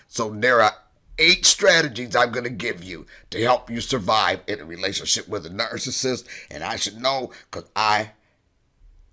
So there are 8 strategies I'm going to give you to help you survive in a relationship with a narcissist. And I should know because I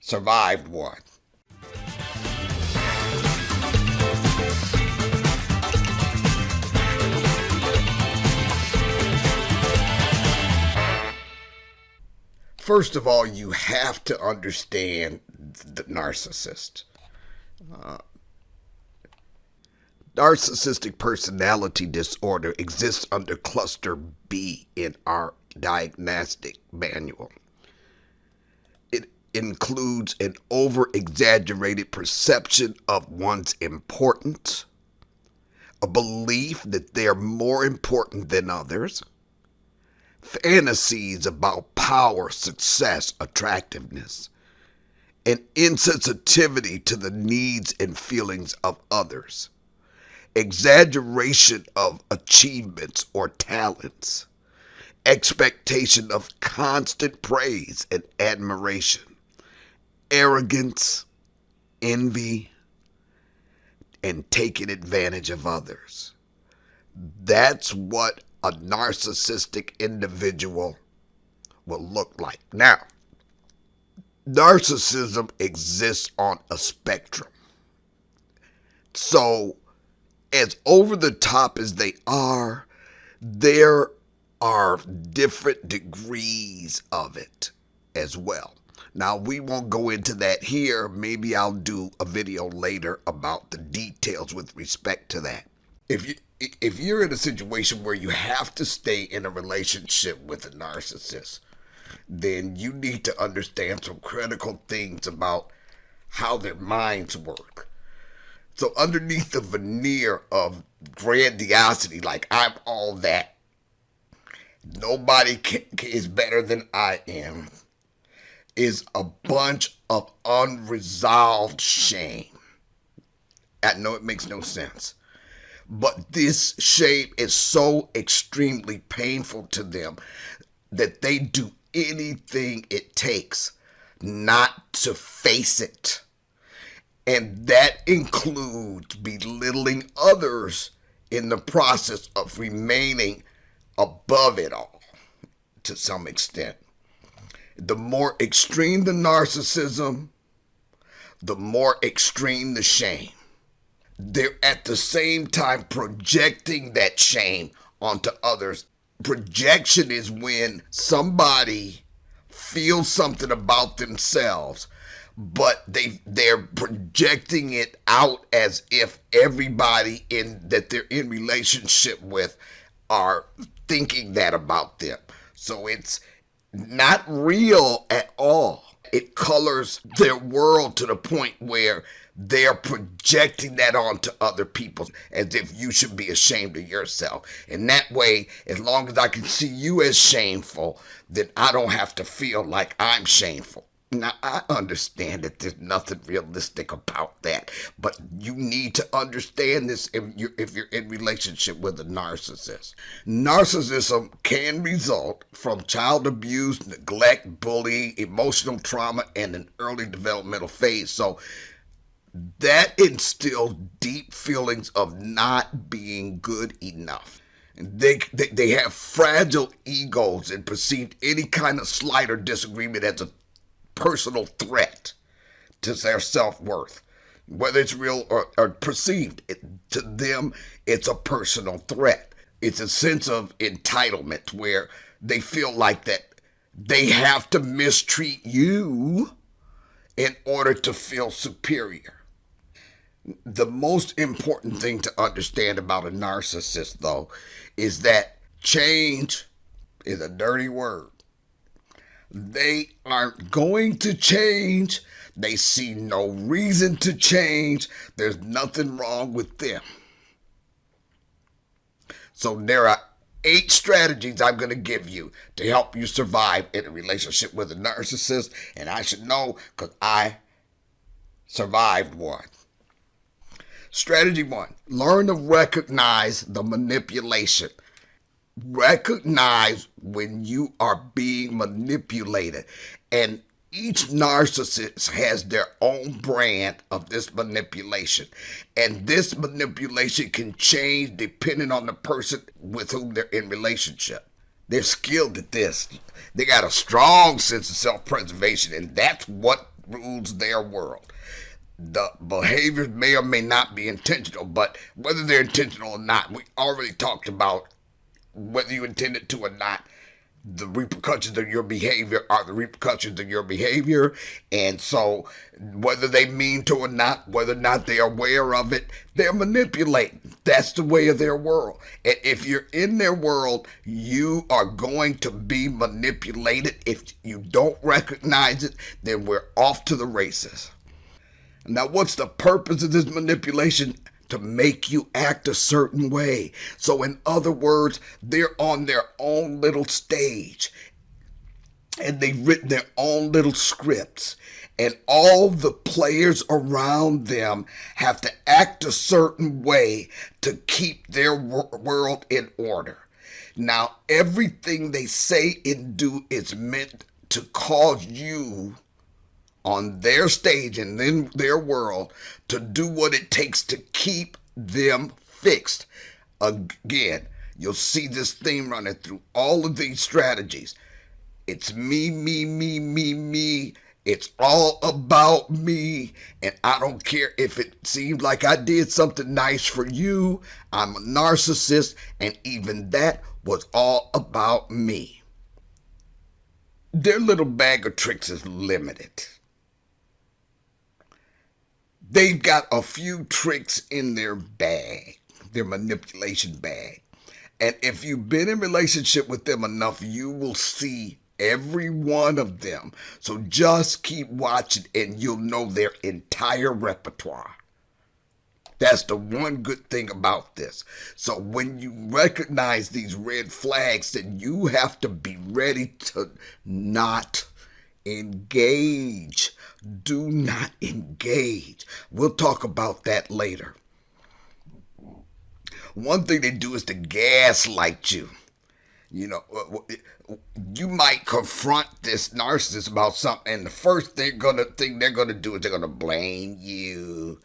survived one. First of all, you have to understand the narcissist. Narcissistic personality disorder exists under cluster B in our diagnostic manual. It includes an over-exaggerated perception of one's importance, a belief that they're more important than others, fantasies about power, success, attractiveness, and insensitivity to the needs and feelings of others, exaggeration of achievements or talents, expectation of constant praise and admiration, arrogance, envy, and taking advantage of others. That's what a narcissistic individual will look like. Now, narcissism exists on a spectrum. So, as over the top as they are, there are different degrees of it as well. Now, we won't go into that here. Maybe I'll do a video later about the details with respect to that. If you're in a situation where you have to stay in a relationship with a narcissist, then you need to understand some critical things about how their minds work. So underneath the veneer of grandiosity, like I'm all that, nobody is better than I am, is a bunch of unresolved shame. I know it makes no sense. But this shame is so extremely painful to them that they do anything it takes not to face it. And that includes belittling others in the process of remaining above it all to some extent. The more extreme the narcissism, the more extreme the shame. They're at the same time projecting that shame onto others. Projection is when somebody feels something about themselves, but they're projecting it out as if everybody that they're in relationship with are thinking that about them. So it's not real at all. It colors their world to the point where they're projecting that onto other people as if you should be ashamed of yourself. And that way, as long as I can see you as shameful, then I don't have to feel like I'm shameful. Now, I understand that there's nothing realistic about that, but you need to understand this if you're in relationship with a narcissist. Narcissism can result from child abuse, neglect, bullying, emotional trauma, and an early developmental phase. So that instills deep feelings of not being good enough. They have fragile egos and perceive any kind of slight or disagreement as a personal threat to their self-worth. Whether it's real or perceived, to them, it's a personal threat. It's a sense of entitlement where they feel like that they have to mistreat you in order to feel superior. The most important thing to understand about a narcissist, though, is that change is a dirty word. They aren't going to change. They see no reason to change. There's nothing wrong with them. So there are 8 strategies I'm going to give you to help you survive in a relationship with a narcissist. And I should know because I survived one. Strategy 1, learn to recognize the manipulation. Recognize when you are being manipulated. And each narcissist has their own brand of this manipulation. And this manipulation can change depending on the person with whom they're in relationship. They're skilled at this. They got a strong sense of self-preservation, and that's what rules their world. The behaviors may or may not be intentional, but whether they're intentional or not, we already talked about whether you intended to or not. The repercussions of your behavior are the repercussions of your behavior. And so whether they mean to or not, whether or not they're aware of it, they're manipulating. That's the way of their world. And if you're in their world, you are going to be manipulated. If you don't recognize it, then we're off to the races. Now, what's the purpose of this manipulation? To make you act a certain way. So in other words, they're on their own little stage and they've written their own little scripts, and all the players around them have to act a certain way to keep their world in order. Now, everything they say and do is meant to cause you on their stage and in their world to do what it takes to keep them fixed. Again, you'll see this theme running through all of these strategies. It's me, me, me, me, me. It's all about me. And I don't care if it seems like I did something nice for you. I'm a narcissist, and even that was all about me. Their little bag of tricks is limited. They've got a few tricks in their bag, their manipulation bag. And if you've been in relationship with them enough, you will see every one of them. So just keep watching and you'll know their entire repertoire. That's the one good thing about this. So when you recognize these red flags, then you have to be ready to not engage. Do not engage. We'll talk about that later. One thing they do is to gaslight you. You know, you might confront this narcissist about something, and the first thing they're gonna do is they're gonna blame you.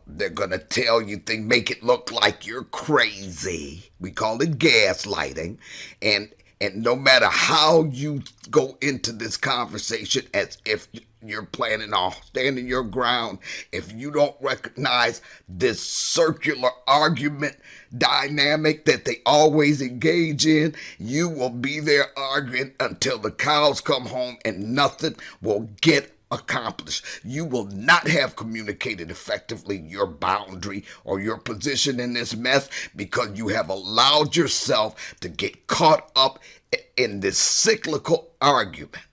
They're gonna tell you things, make it look like you're crazy. We call it gaslighting, and no matter how you go into this conversation as if you're planning on standing your ground, if you don't recognize this circular argument dynamic that they always engage in, you will be there arguing until the cows come home and nothing will get accomplished. You will not have communicated effectively your boundary or your position in this mess because you have allowed yourself to get caught up in this cyclical argument.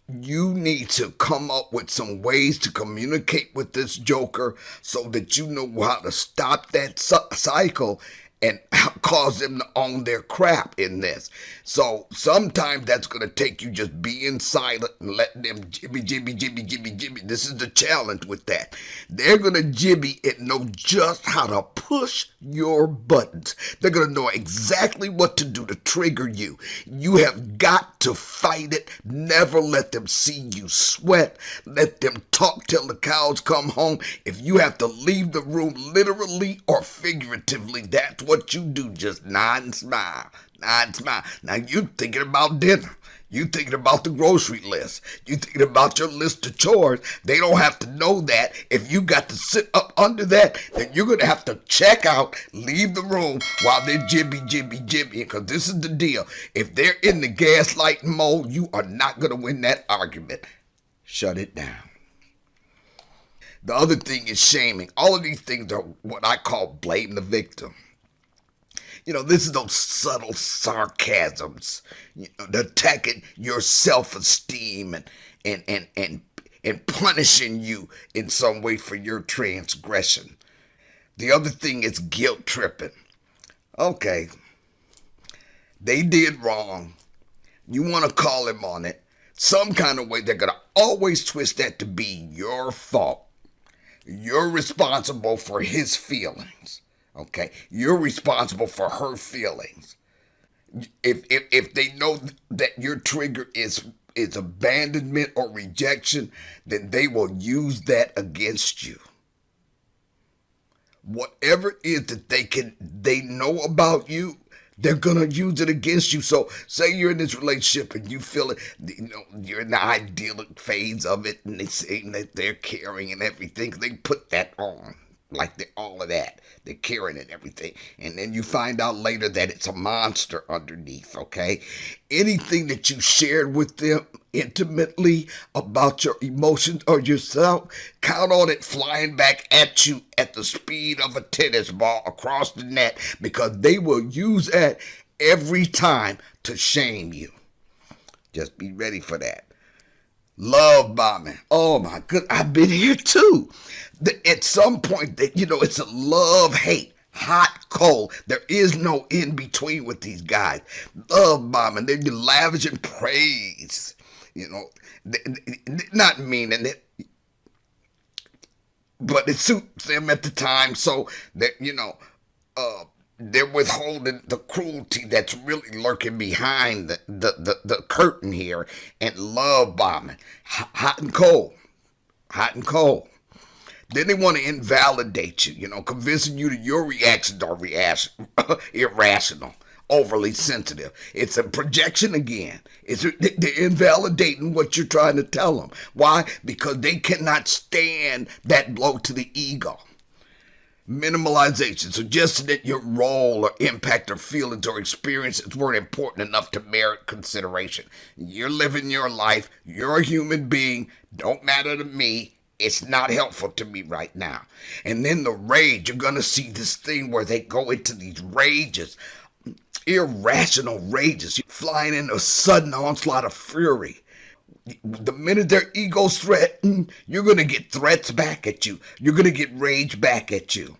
You need to come up with some ways to communicate with this joker so that you know how to stop that cycle and cause them to own their crap in this. So sometimes that's going to take you just being silent and letting them jibby, jibby, jibby, jibby, jibby. This is the challenge with that. They're going to jibby and know just how to push your buttons. They're going to know exactly what to do to trigger you. You have got to fight it. Never let them see you sweat. Let them talk till the cows come home. If you have to leave the room literally or figuratively, that's what you do. Just nod and smile. Nod and smile. Now you're thinking about dinner. You're thinking about the grocery list. You're thinking about your list of chores. They don't have to know that. If you got to sit up under that, then you're going to have to check out, leave the room while they're jibby, jibby, jibby. Because this is the deal. If they're in the gaslighting mode, you are not going to win that argument. Shut it down. The other thing is shaming. All of these things are what I call blame the victim. You know, this is those subtle sarcasms, attacking your self-esteem and punishing you in some way for your transgression. The other thing is guilt tripping. Okay, they did wrong. You want to call him on it. Some kind of way they're going to always twist that to be your fault. You're responsible for his feelings. Okay, you're responsible for her feelings. If they know that your trigger is abandonment or rejection, then they will use that against you. Whatever it is that they know about you, they're gonna use it against you. So say you're in this relationship and you feel it, you're in the idyllic phase of it, and they say that they're caring and everything. They put that on, like all of that. They're caring and everything. And then you find out later that it's a monster underneath, okay? Anything that you shared with them intimately about your emotions or yourself, count on it flying back at you at the speed of a tennis ball across the net, because they will use that every time to shame you. Just be ready for that. Love bombing. Oh my goodness, I've been here too. At some point, it's a love-hate, hot, cold. There is no in between with these guys. Love bombing. They're lavishing praise. Not meaning it, but it suits them at the time. So that they're withholding the cruelty that's really lurking behind the curtain here, and love bombing. Hot and cold. Hot and cold. Then they want to invalidate you, convincing you that your reactions are irrational, overly sensitive. It's a projection again. They're invalidating what you're trying to tell them. Why? Because they cannot stand that blow to the ego. Minimalization, suggesting that your role or impact or feelings or experiences weren't important enough to merit consideration. You're living your life. You're a human being. Don't matter to me. It's not helpful to me right now. And then the rage, you're going to see this thing where they go into these rages, irrational rages, flying in a sudden onslaught of fury. The minute their ego's threatened, you're going to get threats back at you. You're going to get rage back at you.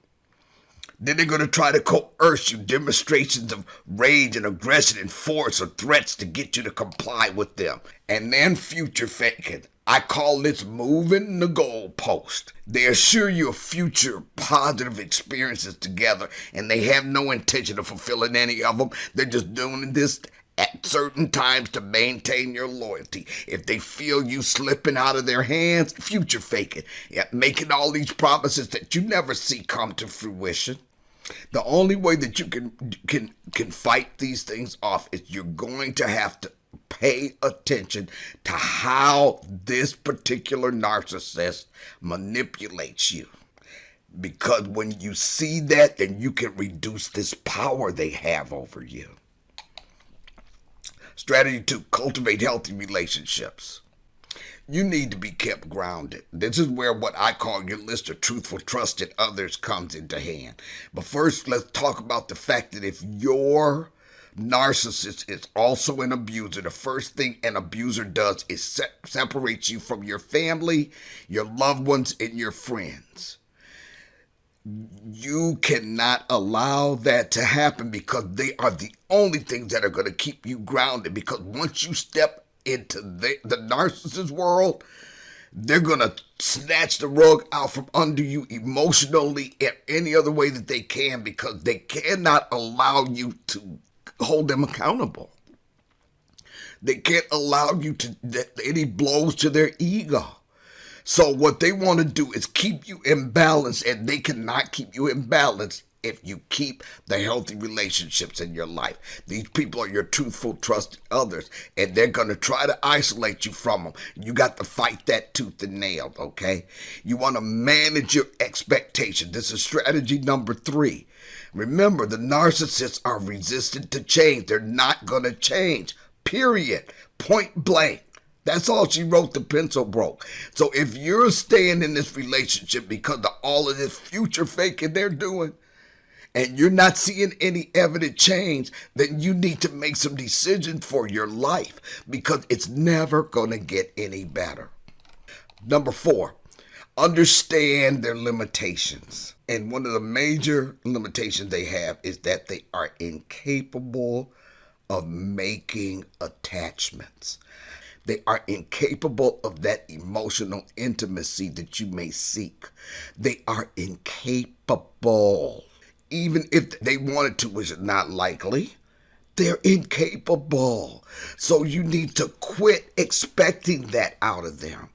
Then they're going to try to coerce you, demonstrations of rage and aggression and force or threats to get you to comply with them. And then future faking. I call this moving the goalpost. They assure you of future positive experiences together, and they have no intention of fulfilling any of them. They're just doing this at certain times to maintain your loyalty. If they feel you slipping out of their hands, future faking. Making all these promises that you never see come to fruition. The only way that you can fight these things off is you're going to have to pay attention to how this particular narcissist manipulates you. Because when you see that, then you can reduce this power they have over you. Strategy 2, cultivate healthy relationships. You need to be kept grounded. This is where what I call your list of truthful, trusted others comes into hand. But first, let's talk about the fact that if your narcissist is also an abuser, the first thing an abuser does is separate you from your family, your loved ones, and your friends. You cannot allow that to happen, because they are the only things that are going to keep you grounded. Because once you step into the narcissist world, they're going to snatch the rug out from under you emotionally in any other way that they can, because they cannot allow you to hold them accountable. They can't allow you to any blows to their ego. So what they want to do is keep you in balance, and they cannot keep you in balance if you keep the healthy relationships in your life. These people are your truthful, trusted others, and they're going to try to isolate you from them. You got to fight that tooth and nail, okay? You want to manage your expectations. This is strategy number 3. Remember, the narcissists are resistant to change. They're not going to change, period. Point blank. That's all she wrote, the pencil broke. So if you're staying in this relationship because of all of this future faking they're doing, and you're not seeing any evident change, then you need to make some decisions for your life, because it's never going to get any better. Number 4, understand their limitations. And one of the major limitations they have is that they are incapable of making attachments. They are incapable of that emotional intimacy that you may seek. They are incapable. Even if they wanted to, which is not likely, They're incapable. So you need to quit expecting that out of them.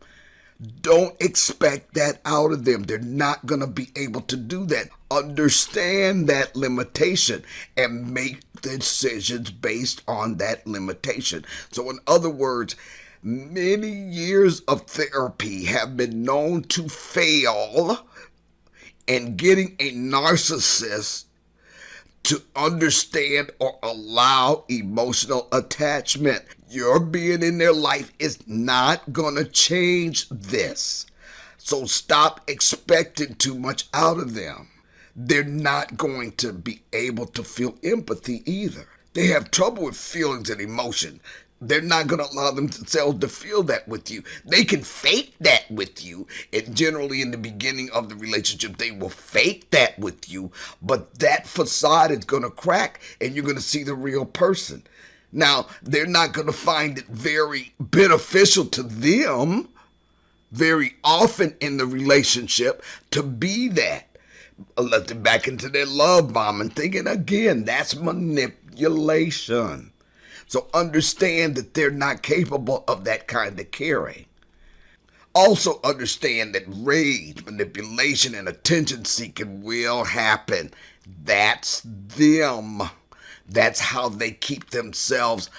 Don't expect that out of them. They're not going to be able to do that. Understand that limitation and make decisions based on that limitation. So in other words, many years of therapy have been known to fail in getting a narcissist to understand or allow emotional attachment. Your being in their life is not going to change this. So stop expecting too much out of them. They're not going to be able to feel empathy either. They have trouble with feelings and emotion. They're not going to allow themselves to feel that with you. They can fake that with you. And generally in the beginning of the relationship, they will fake that with you. But that facade is going to crack and you're going to see the real person. Now, they're not going to find it very beneficial to them very often in the relationship to be that. Let them back into their love bombing thinking again. That's manipulation. So understand that they're not capable of that kind of caring. Also understand that rage, manipulation, and attention seeking will happen. That's them. That's how they keep themselves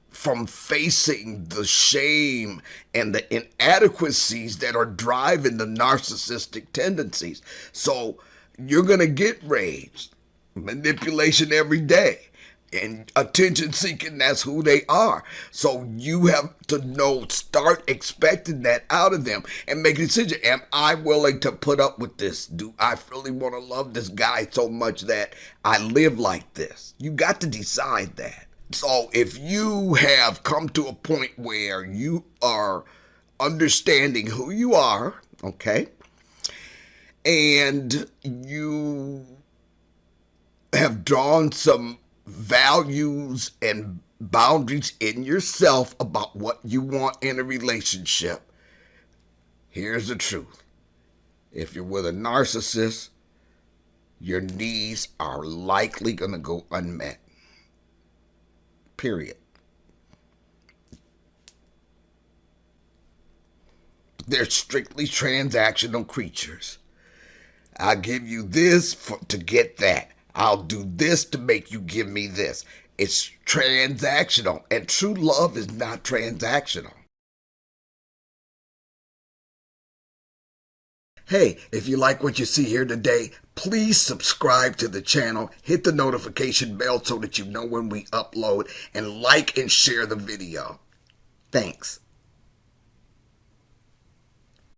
from facing the shame and the inadequacies that are driving the narcissistic tendencies. So you're going to get rage, manipulation every day. And attention seeking, that's who they are. So you have to know, start expecting that out of them and make a decision. Am I willing to put up with this? Do I really want to love this guy so much that I live like this? You got to decide that. So if you have come to a point where you are understanding who you are, okay, and you have drawn some values and boundaries in yourself about what you want in a relationship, here's the truth. If you're with a narcissist, your needs are likely going to go unmet. Period. They're strictly transactional creatures. I'll give you this to get that. I'll do this to make you give me this. It's transactional, and true love is not transactional. Hey, if you like what you see here today, please subscribe to the channel, hit the notification bell so that you know when we upload, and like and share the video. Thanks.